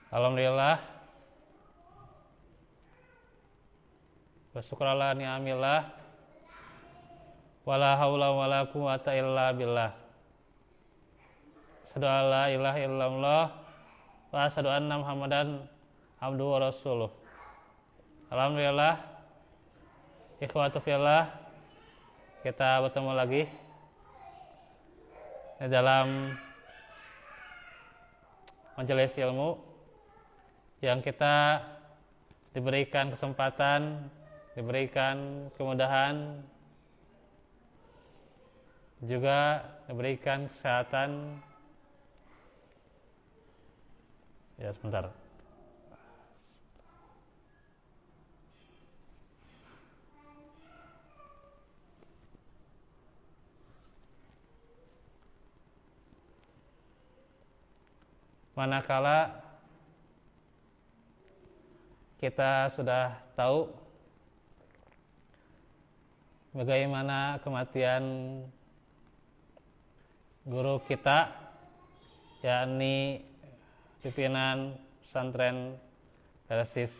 Alhamdulillah, bersyukur ala ni'amillah, wala haula wala quwata illa billah. Asyhadu an la ilaha illallah wa asyhadu anna Muhammadan abduhu wa rasuluh. Alhamdulillah, ikhwatu fillah, kita bertemu lagi di dalam majelis ilmu yang kita diberikan kesempatan, diberikan kemudahan, juga diberikan kesehatan. Ya, sebentar. Manakala kita sudah tahu bagaimana kematian guru kita, yakni pimpinan pesantren Persis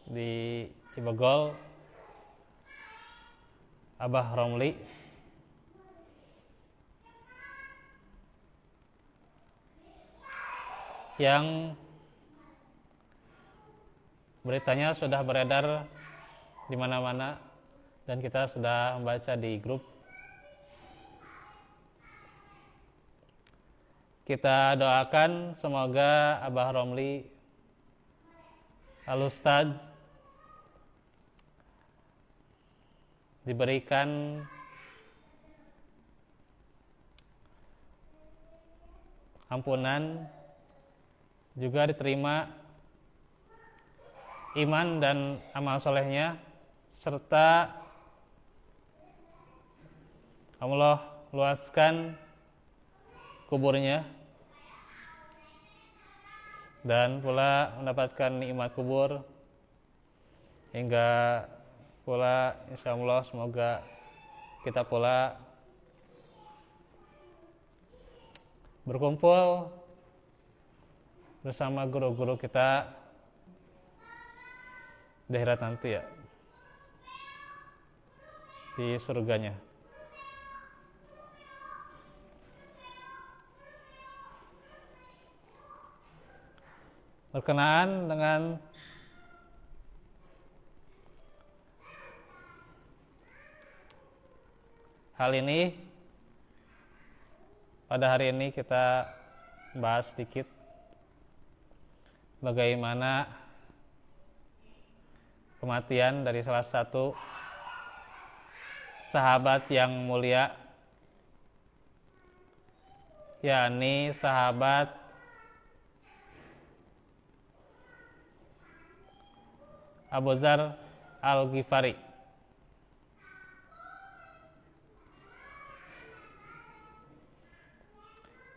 di Cibegol, Abah Romli, yang beritanya sudah beredar di mana-mana dan kita sudah membaca di grup. Kita doakan semoga Abah Romli Al-Ustad diberikan ampunan, juga diterima iman dan amal solehnya, serta Allah luaskan kuburnya dan pula mendapatkan nikmat kubur, hingga pula insyaallah semoga kita pula berkumpul bersama guru-guru kita di akhirat nanti, ya, di surganya. Berkenaan dengan hal ini, pada hari ini kita bahas sedikit bagaimana kematian dari salah satu sahabat yang mulia, yakni sahabat Abu Dzar Al-Ghifari.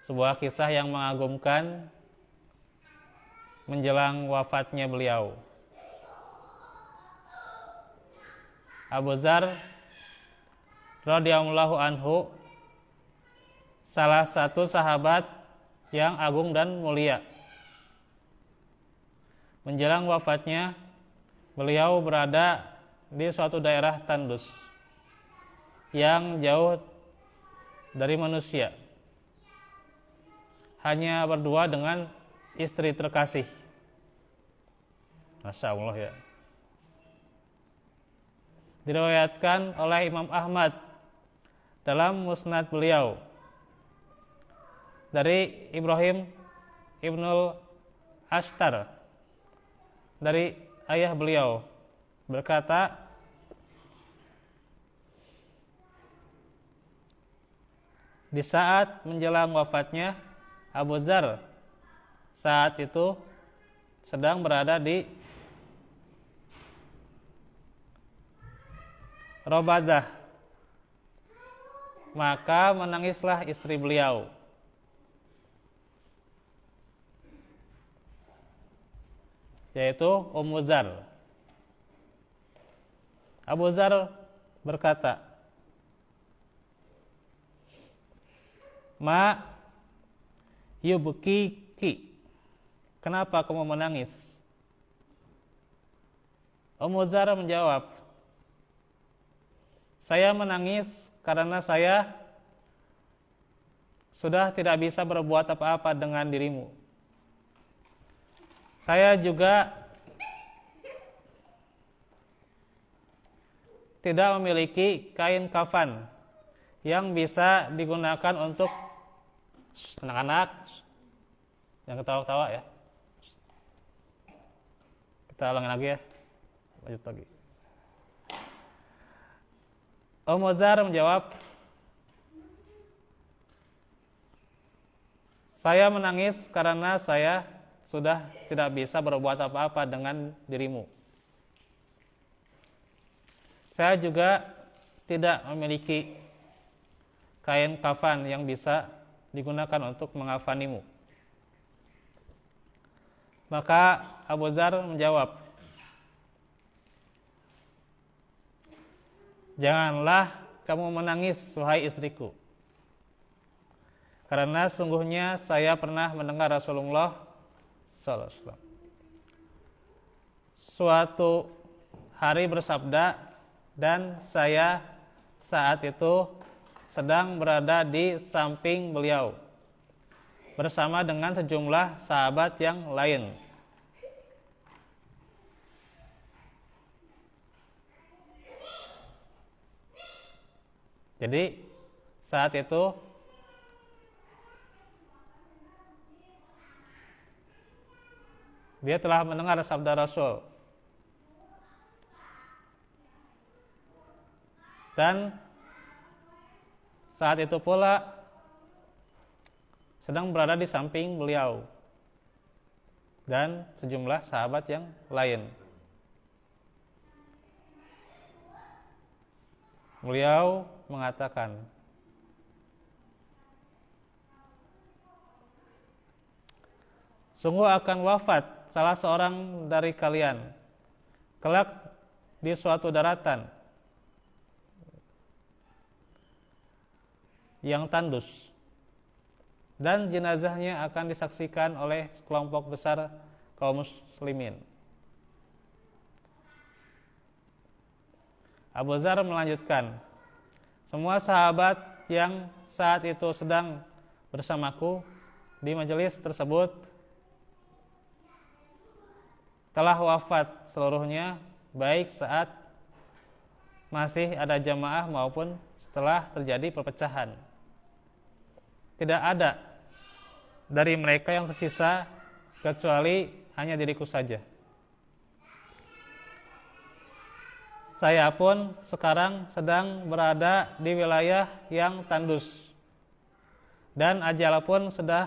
Sebuah kisah yang mengagumkan menjelang wafatnya beliau. Abu Dzar radhiyallahu anhu salah satu sahabat yang agung dan mulia. Menjelang wafatnya, beliau berada di suatu daerah tandus yang jauh dari manusia, hanya berdua dengan istri terkasih. Masya Allah, ya. Diriwayatkan oleh Imam Ahmad dalam musnad beliau dari Ibrahim Ibnul Ashtar dari ayah beliau berkata, di saat menjelang wafatnya Abu Dzar saat itu sedang berada di Robadah, maka menangislah istri beliau. Yaitu Ummu Dzar. Abu Dzar berkata, "Ma yubkiki kenapa kamu menangis? Ummu Dzar menjawab, saya menangis karena saya sudah tidak bisa berbuat apa-apa dengan dirimu. Saya juga tidak memiliki kain kafan yang bisa digunakan untuk anak-anak yang ketawa-ketawa ya. Kita ulangi lagi ya. Lanjut lagi. Ummu Dzar menjawab, saya menangis karena saya sudah tidak bisa berbuat apa-apa dengan dirimu. Saya juga tidak memiliki kain kafan yang bisa digunakan untuk mengafanimu. Maka Abu Dzar menjawab, janganlah kamu menangis, wahai istriku. Karena sungguhnya saya pernah mendengar Rasulullah SAW suatu hari bersabda, dan saya saat itu sedang berada di samping beliau bersama dengan sejumlah sahabat yang lain. Jadi saat itu dia telah mendengar sabda Rasul, dan saat itu pula sedang berada di samping beliau dan sejumlah sahabat yang lain. Beliau mengatakan, sungguh akan wafat salah seorang dari kalian kelak di suatu daratan yang tandus, dan jenazahnya akan disaksikan oleh sekelompok besar kaum muslimin. Abu Dzar melanjutkan, semua sahabat yang saat itu sedang bersamaku di majelis tersebut telah wafat seluruhnya, baik saat masih ada jamaah maupun setelah terjadi perpecahan. Tidak ada dari mereka yang tersisa kecuali hanya diriku saja. Saya pun sekarang sedang berada di wilayah yang tandus, dan ajal pun sudah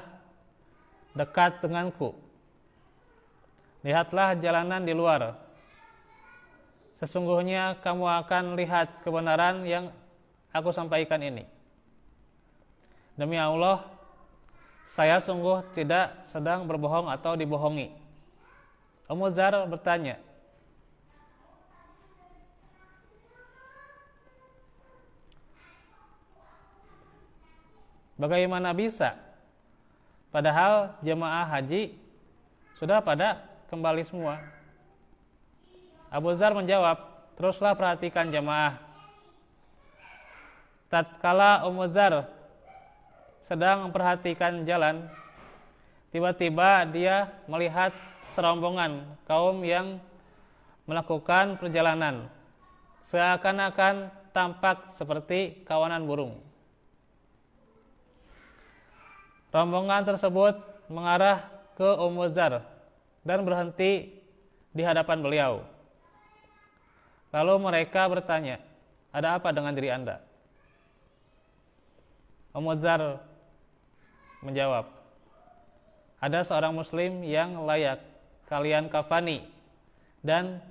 dekat denganku. Lihatlah jalanan di luar. Sesungguhnya kamu akan lihat kebenaran yang aku sampaikan ini. Demi Allah, saya sungguh tidak sedang berbohong atau dibohongi. Ummu Dzar bertanya, bagaimana bisa? Padahal jemaah haji sudah pada kembali semua. Abu Dzar menjawab, teruslah perhatikan jemaah. Tatkala Ummu Dzar sedang memperhatikan jalan, tiba-tiba dia melihat serombongan kaum yang melakukan perjalanan, seakan-akan tampak seperti kawanan burung. Rombongan tersebut mengarah ke Ummu Dzar dan berhenti di hadapan beliau. Lalu mereka bertanya, ada apa dengan diri Anda? Ummu Dzar menjawab, ada seorang muslim yang layak kalian kafani, dan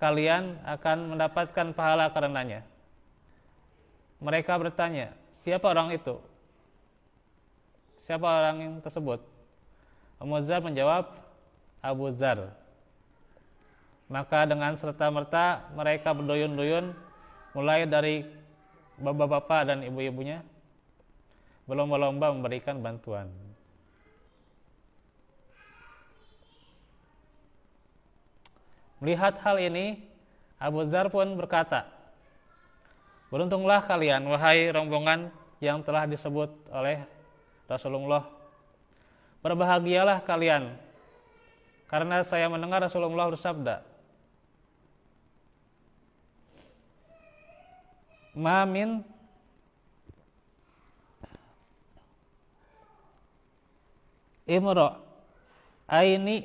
kalian akan mendapatkan pahala karenanya. Mereka bertanya, siapa orang itu? Siapa orang yang tersebut? Ummu Dzar menjawab, Abu Dzar. Maka dengan serta-merta mereka berduyun-duyun, mulai dari bapak-bapak dan ibu-ibunya, berlomba-lomba memberikan bantuan. Melihat hal ini, Abu Dzar pun berkata, beruntunglah kalian, wahai rombongan yang telah disebut oleh Rasulullah. Berbahagialah kalian, karena saya mendengar Rasulullah bersabda, Ma min imra'aini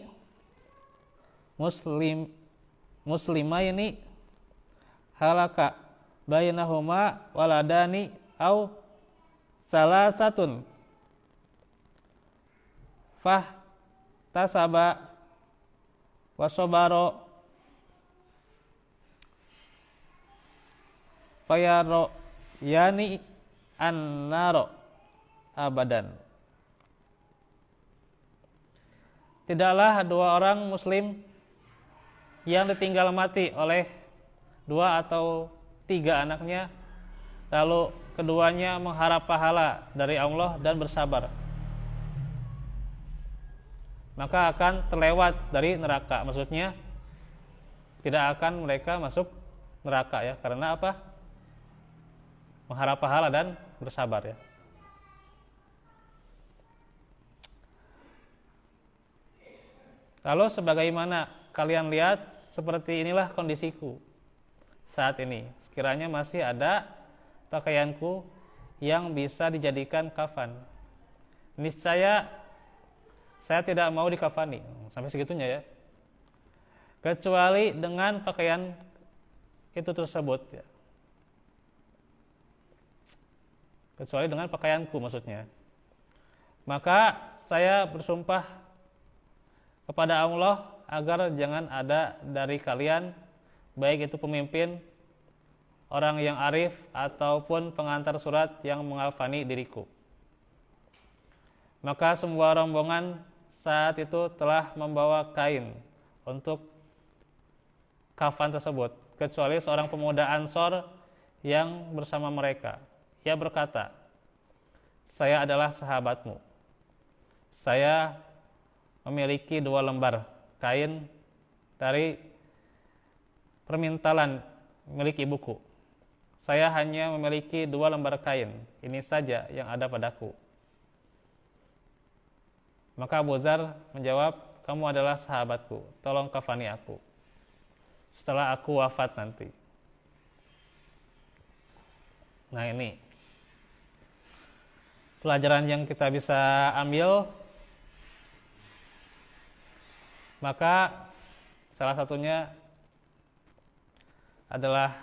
muslimaini halaka bainahuma waladani au salasatun tasaba wasobaro fayaro yani annaro abadan. Tidaklah dua orang muslim yang ditinggal mati oleh dua atau tiga anaknya, lalu keduanya mengharap pahala dari Allah dan bersabar, maka akan terlewat dari neraka. Maksudnya tidak akan mereka masuk neraka ya, karena apa? Mengharap pahala dan bersabar ya. Lalu sebagaimana kalian lihat, seperti inilah kondisiku saat ini. Sekiranya masih ada pakaianku yang bisa dijadikan kafan, niscaya saya tidak mau dikafani. Sampai segitunya ya. Kecuali dengan pakaian itu tersebut ya. Kecuali dengan pakaianku maksudnya. Maka saya bersumpah kepada Allah agar jangan ada dari kalian, baik itu pemimpin, orang yang arif, ataupun pengantar surat yang mengafani diriku. Maka semua rombongan saat itu telah membawa kain untuk kafan tersebut, kecuali seorang pemuda Ansor yang bersama mereka. Ia berkata, saya adalah sahabatmu. Saya memiliki 2 lembar kain dari permintalan milik ibuku. Saya hanya memiliki 2 lembar kain, ini saja yang ada padaku. Maka Abu Dzar menjawab, kamu adalah sahabatku, tolong kafani aku setelah aku wafat nanti. Nah, ini pelajaran yang kita bisa ambil. Maka salah satunya adalah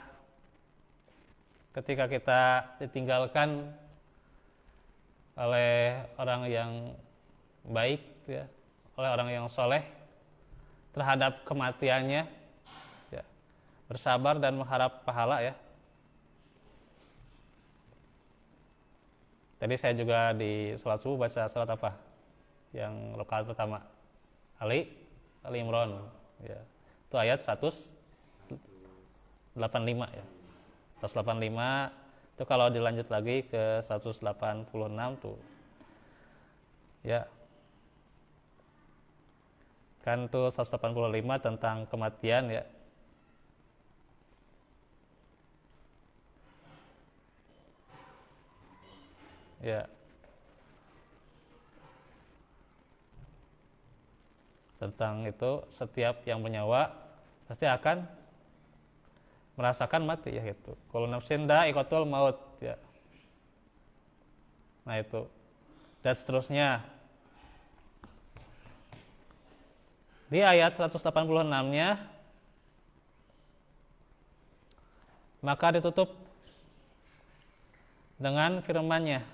ketika kita ditinggalkan oleh orang yang baik ya, oleh orang yang soleh terhadap kematiannya ya, bersabar dan mengharap pahala ya. Tadi saya juga di sholat subuh baca sholat apa? Yang rakaat pertama Ali Imran ya. Itu ayat 185 ya. 185 itu kalau dilanjut lagi ke 186 tuh. Ya. Kan tuh 185 tentang kematian ya. Ya. Tentang itu, setiap yang bernyawa pasti akan merasakan mati ya gitu. Kullu nafsin dha'iqatul maut ya. Nah itu. Dan seterusnya. Di ayat 186-nya maka ditutup dengan firman-Nya,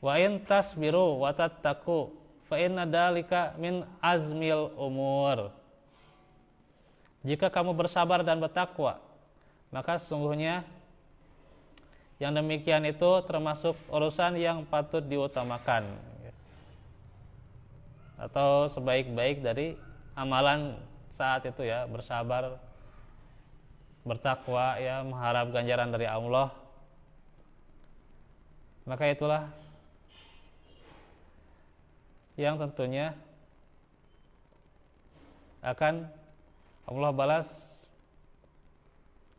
wa in tasbiru wa tattaqu fa inna dzalika min azmil umur. Jika kamu bersabar dan bertakwa, maka sesungguhnya yang demikian itu termasuk urusan yang patut diutamakan, atau sebaik-baik dari amalan saat itu ya, bersabar, bertakwa ya, mengharap ganjaran dari Allah. Maka itulah yang tentunya akan Allah balas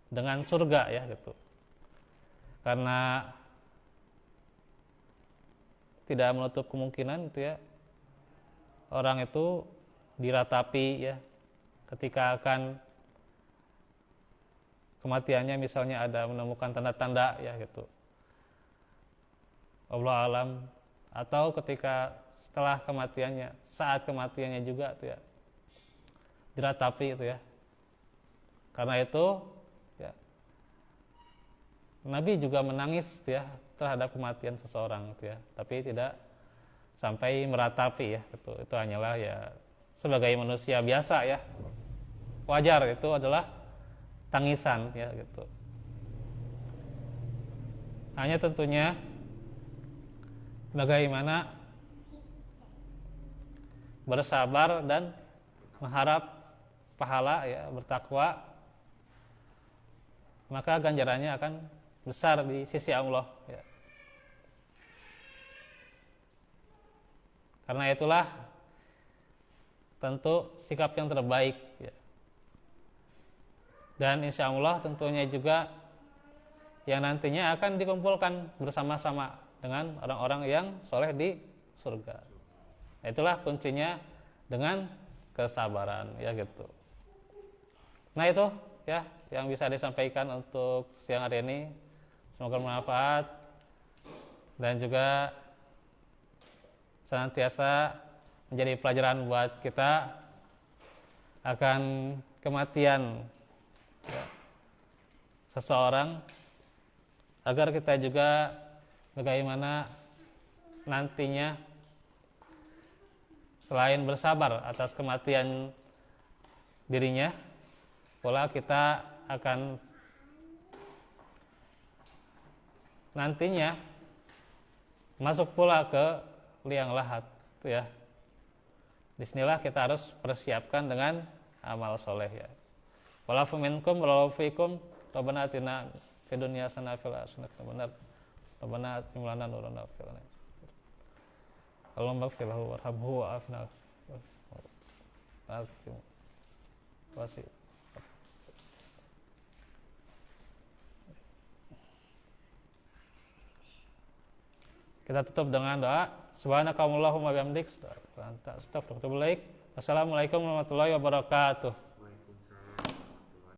dengan surga ya gitu. Karena tidak menutup kemungkinan itu ya, orang itu diratapi ya ketika akan kematiannya, misalnya ada menemukan tanda-tanda ya gitu, Allah alam, atau ketika setelah kematiannya, saat kematiannya juga itu ya diratapi itu ya. Karena itu ya, Nabi juga menangis ya terhadap kematian seseorang itu ya, tapi tidak sampai meratapi ya gitu. Itu hanyalah ya sebagai manusia biasa ya, wajar, itu adalah tangisan ya gitu. Hanya tentunya bagaimana bersabar dan mengharap pahala ya, bertakwa, maka ganjarannya akan besar di sisi Allah ya. Karena itulah tentu sikap yang terbaik ya. Dan insya Allah tentunya juga yang nantinya akan dikumpulkan bersama-sama dengan orang-orang yang soleh di surga. Itulah kuncinya dengan kesabaran ya gitu. Nah itu ya yang bisa disampaikan untuk siang hari ini. Semoga bermanfaat dan juga senantiasa menjadi pelajaran buat kita akan kematian ya, seseorang, agar kita juga bagaimana nantinya selain bersabar atas kematian dirinya, pula kita akan nantinya masuk pula ke liang lahat itu ya. Disinilah kita harus persiapkan dengan amal soleh ya. Wala minkum wala fikum rabbana atina fid dunya hasanah fil akhirati benar. Rabbana atim lana nurana fil Allahumma ighfir lahu warhamhu wa'afna. Wasi. Kita tutup dengan doa. Subhanakallahumma wa bihamdik, astaghfiruka wa atubu ilaik. Wassalamualaikum warahmatullahi wabarakatuh.